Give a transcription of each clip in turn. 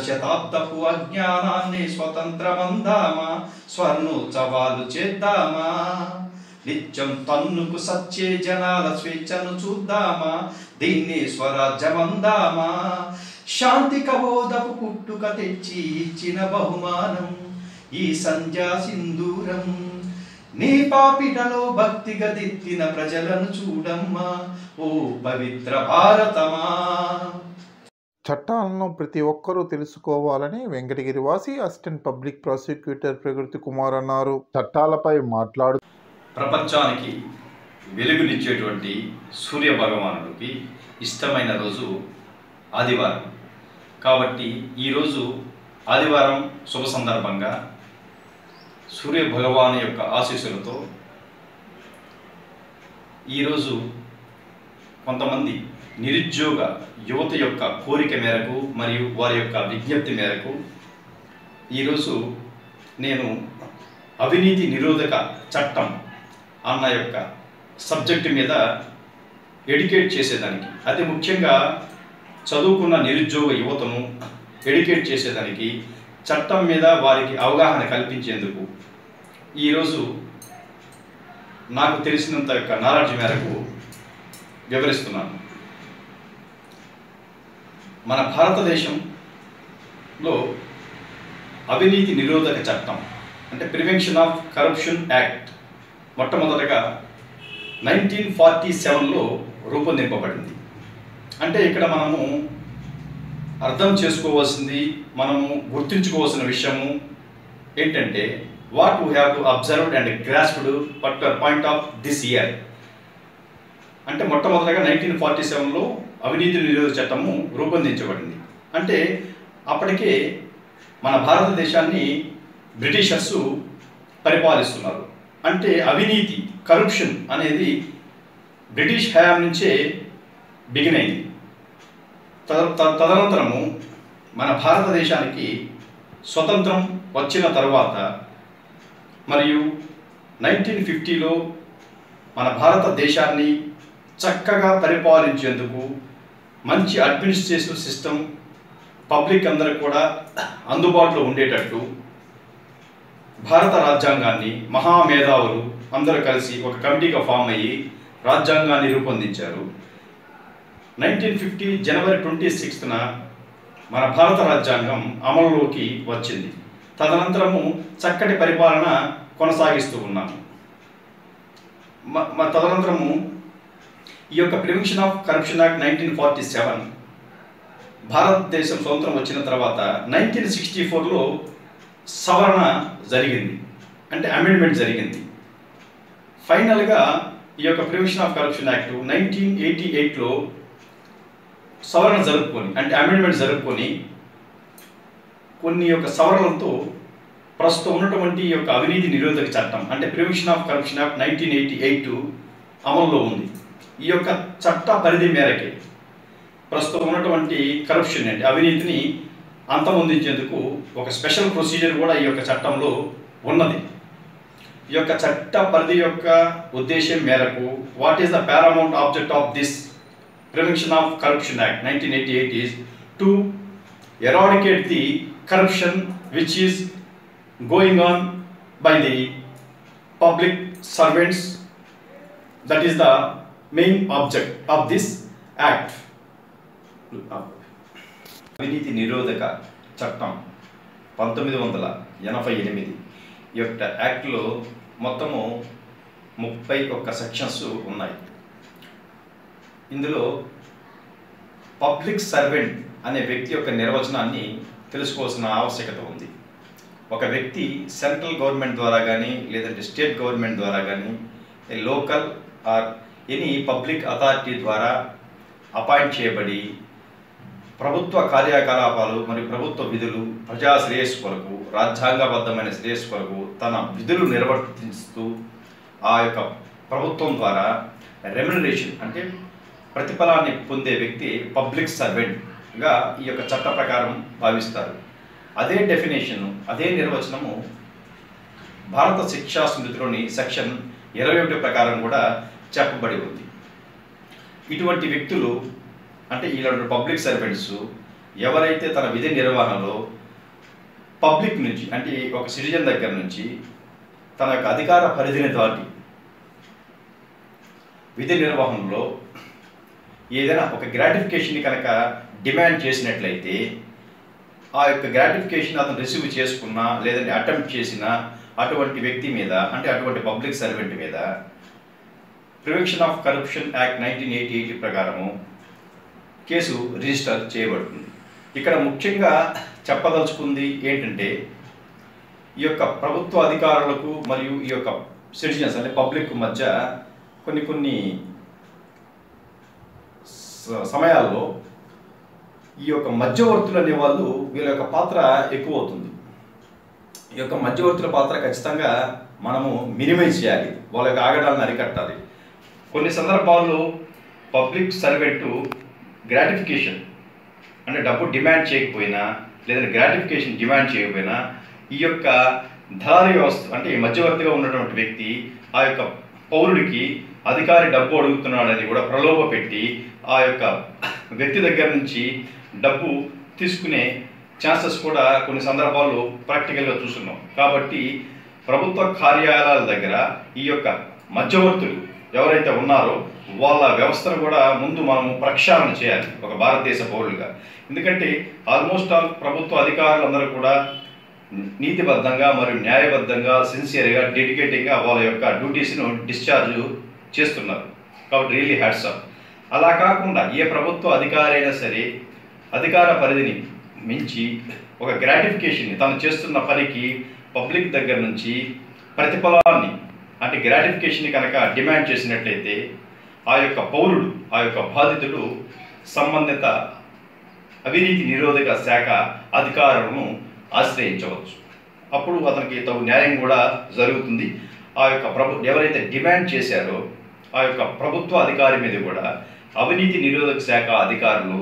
శతాబ్దపు అజ్ఞానాన్ని స్వతంత్రమందామా, స్వర్ణోత్సవాలు చేద్దామా. నిత్యం తన్నుకు సచ్చే జనాల స్వేచ్ఛను చూద్దామా, దీన్ని స్వరాజ్యమందామా. శాంతి కబోధపు పుట్టుక తెచ్చి ఇచ్చిన బహుమానం ఈ సంధ్యా సింధూరం. నీ పాపిటలో భక్తిగా దిద్దిన ప్రజలను చూడమ్మా, ఓ పవిత్ర భారతమా. చట్టాలను ప్రతి ఒక్కరూ తెలుసుకోవాలని వెంకటగిరి వాసి అసిస్టెంట్ పబ్లిక్ ప్రాసిక్యూటర్ ప్రకృతి కుమార్ అన్నారు. చట్టాలపై మాట్లాడు ప్రపంచానికి వెలుగునిచ్చేటువంటి సూర్య భగవానుడికి ఇష్టమైన రోజు ఆదివారం. కాబట్టి ఈరోజు ఆదివారం శుభ సందర్భంగా సూర్య భగవాను యొక్క ఆశీస్సులతో ఈరోజు కొంతమంది నిరుద్యోగ యువత యొక్క కోరిక మేరకు మరియు వారి యొక్క విజ్ఞప్తి మేరకు ఈరోజు నేను అవినీతి నిరోధక చట్టం అన్న యొక్క సబ్జెక్టు మీద ఎడ్యుకేట్ చేసేదానికి, అతి ముఖ్యంగా చదువుకున్న నిరుద్యోగ యువతను ఎడ్యుకేట్ చేసేదానికి, చట్టం మీద వారికి అవగాహన కల్పించేందుకు ఈరోజు నాకు తెలిసినంత యొక్క నాలెడ్జ్ మేరకు వివరిస్తున్నాను. మన భారతదేశంలో అవినీతి నిరోధక చట్టం అంటే ప్రివెన్షన్ ఆఫ్ కరప్షన్ యాక్ట్ మొట్టమొదటగా 1947లో రూపొందింపబడింది. అంటే ఇక్కడ మనము అర్థం చేసుకోవాల్సింది, మనము గుర్తుంచుకోవాల్సిన విషయము ఏంటంటే what we have to observed and grasped particular point of this year. అంటే మొట్టమొదటగా 1947లో అవినీతి నిరోధక చట్టము రూపొందించబడింది. అంటే అప్పటికే మన భారతదేశాన్ని బ్రిటిషర్సు పరిపాలిస్తున్నారు. అంటే అవినీతి కరప్షన్ అనేది బ్రిటిష్ హయాం నుంచే బిగిన్ అయింది. తదనంతరము మన భారతదేశానికి స్వతంత్రం వచ్చిన తర్వాత మరియు 1950లో మన భారతదేశాన్ని చక్కగా పరిపాలించేందుకు మంచి అడ్మినిస్ట్రేటివ్ సిస్టమ్ పబ్లిక్ అందరూ కూడా అందుబాటులో ఉండేటట్టు భారత రాజ్యాంగాన్ని మహామేధావులు అందరూ కలిసి ఒక కమిటీగా ఫామ్ అయ్యి రాజ్యాంగాన్ని రూపొందించారు. 1950 జనవరి 26న మన భారత రాజ్యాంగం అమలులోకి వచ్చింది. తదనంతరము చక్కటి పరిపాలన కొనసాగిస్తూ ఉన్నాము. తదనంతరము ఈ యొక్క ప్రివెన్షన్ ఆఫ్ కరప్షన్ యాక్ట్ 1947 భారతదేశం స్వతంత్రం వచ్చిన తర్వాత 1964లో సవరణ జరిగింది, అంటే అమెండ్మెంట్ జరిగింది. ఫైనల్గా ఈ యొక్క ప్రివెన్షన్ ఆఫ్ కరప్షన్ యాక్ట్ 1988లో సవరణ జరుపుకొని, అంటే అమెండ్మెంట్ జరుపుకొని కొన్ని యొక్క సవరణలతో ప్రస్తుతం ఉన్నటువంటి ఈ యొక్క అవినీతి నిరోధక చట్టం అంటే ప్రివెన్షన్ ఆఫ్ కరప్షన్ యాక్ట్ 1988 అమల్లో ఉంది. ఈ యొక్క చట్ట పరిధి మేరకే ప్రస్తుతం ఉన్నటువంటి కరప్షన్ అంటే అవినీతిని అంతమొందించేందుకు ఒక స్పెషల్ ప్రొసీజర్ కూడా ఈ యొక్క చట్టంలో ఉన్నది. ఈ యొక్క చట్ట పరిధి యొక్క ఉద్దేశం మేరకు what is the Paramount object of this prevention of corruption act 1988 is to eradicate the corruption which is going on by the public servants. That is the main object of this act. అవినీతి నిరోధక చట్టం 1988 ఈ యొక్క యాక్ట్లో మొత్తము 31 sections ఉన్నాయి. ఇందులో public servant అనే వ్యక్తి యొక్క నిర్వచనాన్ని తెలుసుకోవాల్సిన ఆవశ్యకత ఉంది. ఒక వ్యక్తి సెంట్రల్ గవర్నమెంట్ ద్వారా కానీ లేదంటే స్టేట్ గవర్నమెంట్ ద్వారా కానీ local or any public authority ద్వారా అపాయింట్ చేయబడి ప్రభుత్వ కార్యకలాపాలు మరియు ప్రభుత్వ విధులు ప్రజా శ్రేయస్సు కొరకు, రాజ్యాంగబద్ధమైన శ్రేయస్సు కొరకు తన విధులు నిర్వర్తిస్తూ ఆ యొక్క ప్రభుత్వం ద్వారా రెమ్యునరేషన్ అంటే ప్రతిఫలాన్ని పొందే వ్యక్తి పబ్లిక్ సర్వెంట్గా ఈ యొక్క చట్ట ప్రకారం భావిస్తారు. అదే డెఫినేషను, అదే నిర్వచనము భారత శిక్షా స్మృతిలోని సెక్షన్ 21 ప్రకారం కూడా చెప్పబడి ఉంది. ఇటువంటి వ్యక్తులు అంటే ఇలాంటి పబ్లిక్ సర్వెంట్స్ ఎవరైతే తన విధి నిర్వహణలో పబ్లిక్ నుంచి అంటే ఒక సిటిజన్ దగ్గర నుంచి తన యొక్క అధికార పరిధిని దాటి విధి నిర్వహణలో ఏదైనా ఒక గ్రాటిఫికేషన్ కనుక డిమాండ్ చేసినట్లయితే ఆ యొక్క గ్రాటిఫికేషన్ అతను రిసీవ్ చేసుకున్నా లేదంటే అటెంప్ట్ చేసిన అటువంటి వ్యక్తి మీద అంటే అటువంటి పబ్లిక్ సర్వెంట్ మీద ప్రివెన్షన్ ఆఫ్ కరప్షన్ యాక్ట్ 1988 ప్రకారము కేసు రిజిస్టర్ చేయబడుతుంది. ఇక్కడ ముఖ్యంగా చెప్పదలుచుకుంది ఏంటంటే ఈ యొక్క ప్రభుత్వ అధికారులకు మరియు ఈ యొక్క సిటిజన్స్ అంటే పబ్లిక్ మధ్య కొన్ని సమయాల్లో ఈ యొక్క మధ్యవర్తులు అనే వాళ్ళు వీళ్ళ యొక్క పాత్ర ఎక్కువ అవుతుంది. ఈ యొక్క మధ్యవర్తుల పాత్ర ఖచ్చితంగా మనము మినిమైజ్ చేయాలి, వాళ్ళ యొక్క ఆగడాలను అరికట్టాలి. కొన్ని సందర్భాల్లో పబ్లిక్ సర్వెంటు గ్రాటిఫికేషన్ అంటే డబ్బు డిమాండ్ చేయకపోయినా లేదంటే గ్రాటిఫికేషన్ డిమాండ్ చేయకపోయినా ఈ యొక్క దళారీ వ్యవస్థ అంటే మధ్యవర్తిగా ఉన్నటువంటి వ్యక్తి ఆ యొక్క పౌరుడికి అధికారి డబ్బు అడుగుతున్నాడని కూడా ప్రలోభ పెట్టి ఆ యొక్క వ్యక్తి దగ్గర నుంచి డబ్బు తీసుకునే ఛాన్సెస్ కూడా కొన్ని సందర్భాల్లో ప్రాక్టికల్గా చూస్తున్నాం. కాబట్టి ప్రభుత్వ కార్యాలయాల దగ్గర ఈ యొక్క మధ్యవర్తులు ఎవరైతే ఉన్నారో వాళ్ళ వ్యవస్థను కూడా ముందు మనము ప్రక్షాళన చేయాలి ఒక భారతదేశ పౌరులుగా. ఎందుకంటే ఆల్మోస్ట్ ఆల్ ప్రభుత్వ అధికారులందరూ కూడా నీతిబద్ధంగా మరియు న్యాయబద్ధంగా సిన్సియర్గా డెడికేటింగ్గా వాళ్ళ యొక్క డ్యూటీస్ను డిశ్చార్జ్ చేస్తున్నారు. కాబట్టి రియల్లీ హ్యాట్స్ ఆఫ్. అలా కాకుండా ఏ ప్రభుత్వ అధికారి అయినా సరే అధికార పరిధిని మించి ఒక గ్రాటిఫికేషన్ని తను చేస్తున్న పనికి పబ్లిక్ దగ్గర నుంచి ప్రతిఫలాన్ని అంటే గ్రాటిఫికేషన్ కనుక డిమాండ్ చేసినట్లయితే ఆ యొక్క పౌరుడు ఆ యొక్క బాధితుడు సంబంధిత అవినీతి నిరోధక శాఖ అధికారులను ఆశ్రయించవచ్చు. అప్పుడు అతనికి తగు న్యాయం కూడా జరుగుతుంది. ఆ యొక్క ఎవరైతే డిమాండ్ చేశారో ఆ యొక్క ప్రభుత్వ అధికారి మీద కూడా అవినీతి నిరోధక శాఖ అధికారులు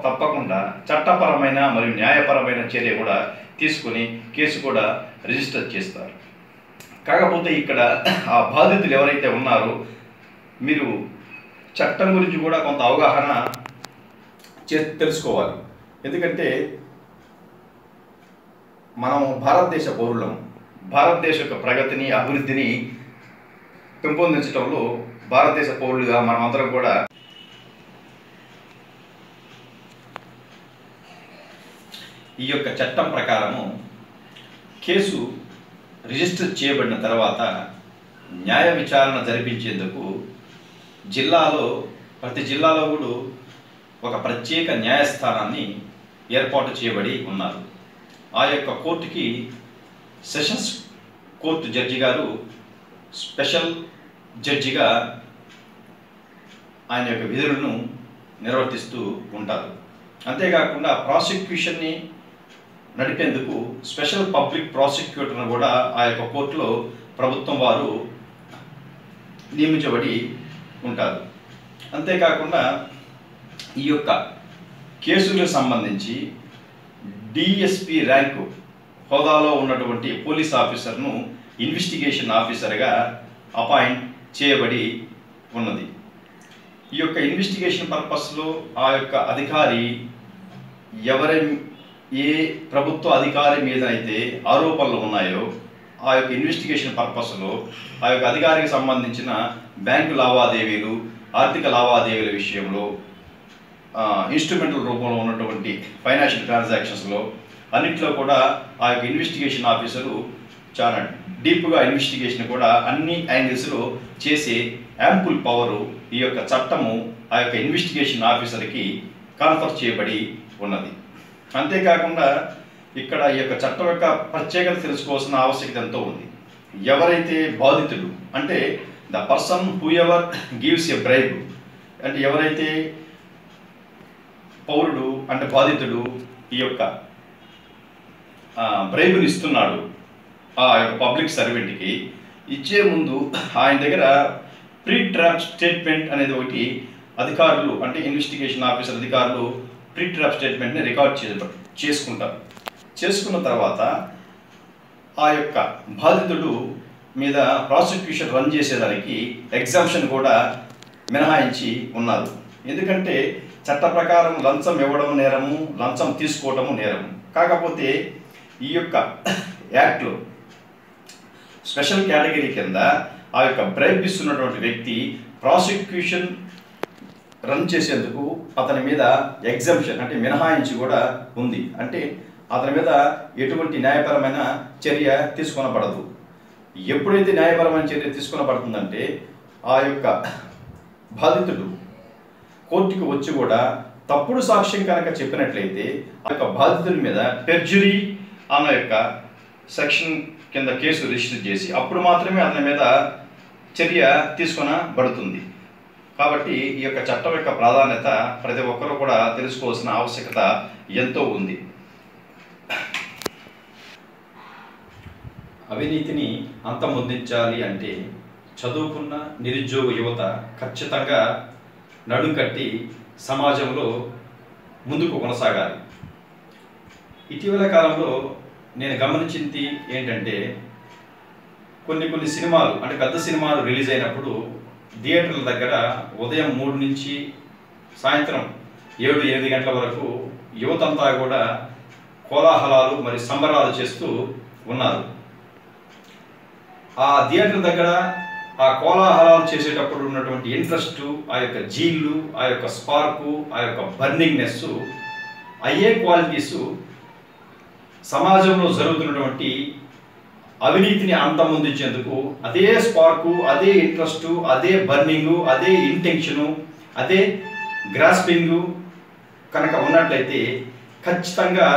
తప్పకుండా చట్టపరమైన మరియు న్యాయపరమైన చర్య కూడా తీసుకొని కేసు కూడా రిజిస్టర్ చేస్తారు. కాకపోతే ఇక్కడ ఆ బాధితులు ఎవరైతే ఉన్నారో మీరు చట్టం గురించి కూడా కొంత అవగాహన తెలుసుకోవాలి. ఎందుకంటే మనం భారతదేశ పౌరులం, భారతదేశ యొక్క ప్రగతిని అభివృద్ధిని పెంపొందించడంలో భారతదేశ పౌరులుగా మనమందరం కూడా ఈ యొక్క చట్టం ప్రకారము కేసు రిజిస్టర్ చేయబడిన తర్వాత న్యాయ విచారణ జరిపించేందుకు ప్రతి జిల్లాలో కూడా ఒక ప్రత్యేక న్యాయస్థానాన్ని ఏర్పాటు చేయబడి ఉన్నారు. ఆ యొక్క కోర్టుకి సెషన్స్ కోర్టు జడ్జి గారు స్పెషల్ జడ్జిగా ఆయన యొక్క విధులను నిర్వర్తిస్తూ ఉంటారు. అంతేకాకుండా ప్రాసిక్యూషన్ని నడిపేందుకు స్పెషల్ పబ్లిక్ ప్రాసిక్యూటర్ను కూడా ఆ యొక్క కోర్టులో ప్రభుత్వం వారు నియమించబడి ఉంటారు. అంతేకాకుండా ఈ యొక్క కేసులకు సంబంధించి డిఎస్పి ర్యాంకు హోదాలో ఉన్నటువంటి పోలీస్ ఆఫీసర్ను ఇన్వెస్టిగేషన్ ఆఫీసర్గా అపాయింట్ చేయబడి ఉన్నది. ఈ యొక్క ఇన్వెస్టిగేషన్ పర్పస్లో ఆ యొక్క అధికారి ఏ ప్రభుత్వ అధికారి మీద అయితే ఆరోపణలు ఉన్నాయో ఆ యొక్క ఇన్వెస్టిగేషన్ పర్పస్లో ఆ యొక్క అధికారికి సంబంధించిన బ్యాంకు లావాదేవీలు ఆర్థిక లావాదేవీల విషయంలో ఇన్స్ట్రుమెంటల్ రూపంలో ఉన్నటువంటి ఫైనాన్షియల్ ట్రాన్సాక్షన్స్లో అన్నింటిలో కూడా ఆ యొక్క ఇన్వెస్టిగేషన్ ఆఫీసరు చాలా డీప్గా ఇన్వెస్టిగేషన్ కూడా అన్ని యాంగిల్స్లో చేసే యాంపుల్ పవరు ఈ యొక్క చట్టము ఆ యొక్క ఇన్వెస్టిగేషన్ ఆఫీసర్కి కాన్ఫర్ చేయబడి ఉన్నది. అంతేకాకుండా ఇక్కడ ఈ యొక్క చట్టం యొక్క ప్రత్యేకత తెలుసుకోవాల్సిన ఆవశ్యకత ఎంతో ఉంది. ఎవరైతే బాధితుడు అంటే the person who ever gives a bribe అంటే ఎవరైతే పౌరుడు అంటే బాధితుడు ఈ యొక్క బ్రైబుని ఇస్తున్నాడు ఆ యొక్క పబ్లిక్ సర్వెంట్కి ఇచ్చే ముందు ఆయన దగ్గర ప్రీ ట్రాప్ స్టేట్మెంట్ అనేది ఒకటి అధికారులు అంటే ఇన్వెస్టిగేషన్ ఆఫీసర్ అధికారులు ప్రీ ట్రాప్ స్టేట్మెంట్ని రికార్డ్ చేసుకుంటారు. చేసుకున్న తర్వాత ఆ యొక్క బాధితుడు మీద ప్రాసిక్యూషన్ రన్ చేసేదానికి ఎగ్జామ్షన్ కూడా మినహాయించి ఉన్నారు. ఎందుకంటే చట్ట ప్రకారం లంచం ఇవ్వడం నేరము, లంచం తీసుకోవడము నేరము. కాకపోతే ఈ యొక్క యాక్ట్లో స్పెషల్ కేటగిరీ కింద ఆ యొక్క బ్రైబ్ ఇస్తున్నటువంటి వ్యక్తి ప్రాసిక్యూషన్ రన్ చేసేందుకు అతని మీద ఎగ్జంప్షన్ అంటే మినహాయించి కూడా ఉంది. అంటే అతని మీద ఎటువంటి న్యాయపరమైన చర్య తీసుకొనబడదు. ఎప్పుడైతే న్యాయపరమైన చర్య తీసుకొనబడుతుందంటే ఆ యొక్క బాధితుడు కోర్టుకు వచ్చి కూడా తప్పుడు సాక్ష్యం కనుక చెప్పినట్లయితే ఆ యొక్క బాధితుడి మీద పెర్జురీ అన్న యొక్క సెక్షన్ కింద కేసు రిజిస్టర్ చేసి అప్పుడు మాత్రమే అతని మీద చర్య తీసుకొనబడుతుంది. కాబట్టి ఈ యొక్క చట్టం యొక్క ప్రాధాన్యత ప్రతి ఒక్కరూ కూడా తెలుసుకోవాల్సిన ఆవశ్యకత ఎంతో ఉంది. అవినీతిని అంతమొందించాలి అంటే చదువుకున్న నిరుద్యోగ యువత ఖచ్చితంగా నడుంకట్టి సమాజంలో ముందుకు కొనసాగాలి. ఇటీవల కాలంలో నేను గమనించింది ఏంటంటే కొన్ని సినిమాలు అంటే పెద్ద సినిమాలు రిలీజ్ అయినప్పుడు థియేటర్ల దగ్గర ఉదయం 3 నుంచి సాయంత్రం 7-8 గంటల వరకు యువతంతా కూడా కోలాహలాలు మరి సంబరాలు చేస్తూ ఉన్నారు. ఆ థియేటర్ దగ్గర ఆ కోలాహలాలు చేసేటప్పుడు ఉన్నటువంటి ఇంట్రెస్ట్, ఆ యొక్క జీళ్ళు, ఆ యొక్క స్పార్కు, ఆ యొక్క బర్నింగ్నెస్, అయ్యే క్వాలిటీసు సమాజంలో జరుగుతున్నటువంటి అవినీతిని అంతమొందించేందుకు అదే స్పార్కు, అదే ఇంట్రెస్టు, అదే బర్నింగు, అదే ఇంటెన్షను, అదే గ్రాస్పింగు కనుక ఉన్నట్లయితే ఖచ్చితంగా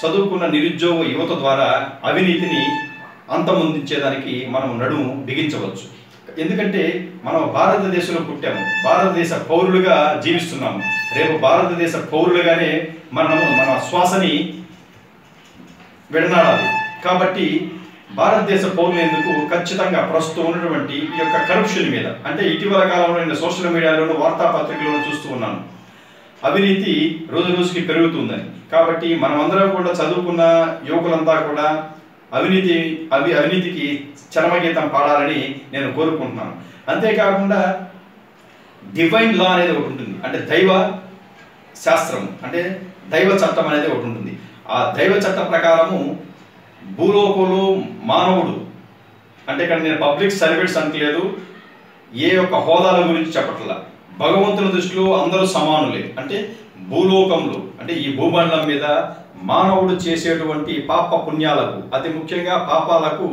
చదువుకున్న నిరుద్యోగ యువత ద్వారా అవినీతిని అంతమొందించేదానికి మనం నడుము బిగించవచ్చు. ఎందుకంటే మనం భారతదేశంలో పుట్టాము, భారతదేశ పౌరులుగా జీవిస్తున్నాము. రేపు భారతదేశ పౌరులుగానే మన శ్వాసని విడనాడాలి. కాబట్టి భారతదేశ పౌరులు ఎందుకు ఖచ్చితంగా ప్రస్తుతం ఉన్నటువంటి ఈ యొక్క కరప్షన్ మీద అంటే ఇటీవల కాలంలో నేను సోషల్ మీడియాలోనూ వార్తాపత్రికలను చూస్తూ ఉన్నాను, అవినీతి రోజు రోజుకి పెరుగుతుందని. కాబట్టి మనమందరం కూడా చదువుకున్న యువకులంతా కూడా అవినీతికి చరమగీతం పాడాలని నేను కోరుకుంటున్నాను. అంతేకాకుండా డివైన్ లా అనేది ఒకటి ఉంటుంది, అంటే దైవ శాస్త్రం అంటే దైవ చట్టం అనేది ఒకటి ఉంటుంది. ఆ దైవ చట్ట ప్రకారము భూలోకంలో మానవుడు అంటే ఇక్కడ నేను పబ్లిక్ సర్వెంట్స్ అంటలేదు, ఏ యొక్క హోదాల గురించి చెప్పట్లా, భగవంతుని దృష్టిలో అందరూ సమానులే. అంటే భూలోకంలో అంటే ఈ భూమండలం మీద మానవుడు చేసేటువంటి పాప పుణ్యాలకు అతి ముఖ్యంగా పాపాలకు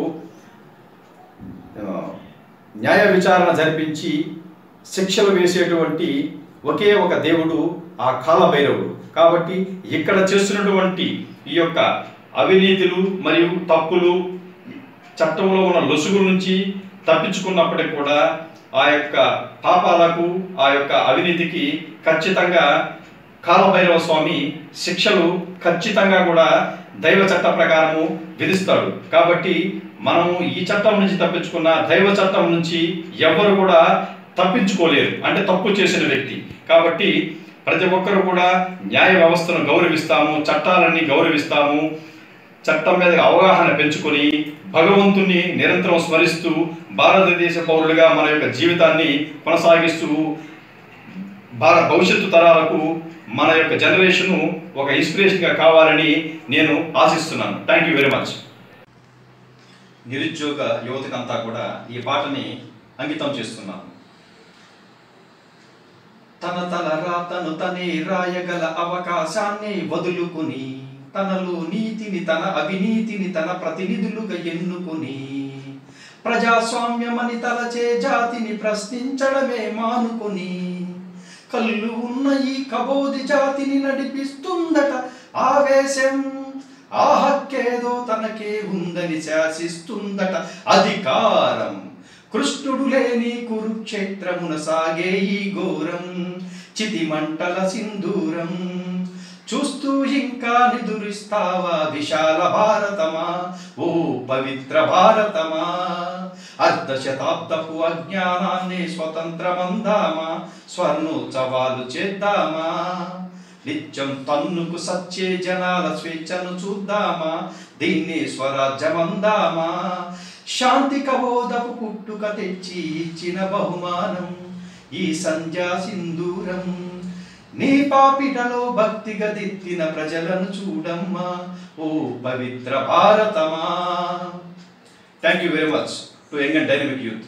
న్యాయ విచారణ జరిపించి శిక్షలు వేసేటువంటి ఒకే ఒక దేవుడు ఆ కాలభైరవుడు. కాబట్టి ఇక్కడ చేస్తున్నటువంటి ఈ యొక్క అవినీతులు మరియు తప్పులు చట్టంలో ఉన్న లొసుగుల నుంచి తప్పించుకున్నప్పటికీ కూడా ఆ యొక్క పాపాలకు ఆ యొక్క అవినీతికి ఖచ్చితంగా కాలభైరవ స్వామి శిక్షలు ఖచ్చితంగా కూడా దైవ చట్ట ప్రకారము విధిస్తాడు. కాబట్టి మనము ఈ చట్టం నుంచి తప్పించుకున్న దైవ చట్టం నుంచి ఎవరు కూడా తప్పించుకోలేరు, అంటే తప్పు చేసిన వ్యక్తి. కాబట్టి ప్రతి ఒక్కరు కూడా న్యాయ వ్యవస్థను గౌరవిస్తాము, చట్టాలని గౌరవిస్తాము, చట్టం మీద అవగాహన పెంచుకొని భగవంతుని నిరంతరం స్మరిస్తూ భారతదేశ పౌరులుగా మన యొక్క జీవితాన్ని కొనసాగిస్తూ భవిష్యత్తు తరాలకు మన యొక్క జనరేషను ఒక ఇన్స్పిరేషన్గా కావాలని నేను ఆశిస్తున్నాను. Thank you very much. నిరుద్యోగ యువతకంతా కూడా ఈ పాటని అంకితం చేస్తున్నాను. తన తల రాతను తనే రాయగల అవకాశాన్ని వదులుకుని తనలో నీతిని తన అవినీతిని తన ప్రతినిధులుగా ఎన్నుకుని ప్రజాస్వామ్యమని తలచే జాతిని ప్రశ్నించడమే మానుకుని కళ్ళు ఉన్న ఈ కబోది జాతిని నడిపిస్తుందట ఆవేశం. ఆ హక్కేదో తనకే ఉందని శాసిస్తుందట అధికారం. కృష్ణుడు లేని కురుక్షేత్రమున సాగే ఈ ఘోరం చితిమంటల సింధూరం. చూస్తూ ఇంకా నిదురిస్తావా విశాల భారతమా, ఓ పవిత్ర భారతమా. అర్ధ శతాబ్దపు అజ్ఞానాన్ని స్వతంత్రమందామా, స్వర్ణోత్సవాలు చేద్దామా. నిత్యం తన్నుకు సచ్చే జనాల స్వేచ్ఛను చూద్దామా, దీన్ని స్వరాజ్యమందామా. శాంతి కబోధపు పుట్టుక తెచ్చి ఇచ్చిన బహుమానం ఈ సంధ్యా సింధూరం. నీ పాపిటలో భక్తిగా దిద్దిన ప్రజలను చూడమ్మా ఓ పవిత్ర భారతమా. Thank you very much to young and dynamic youth.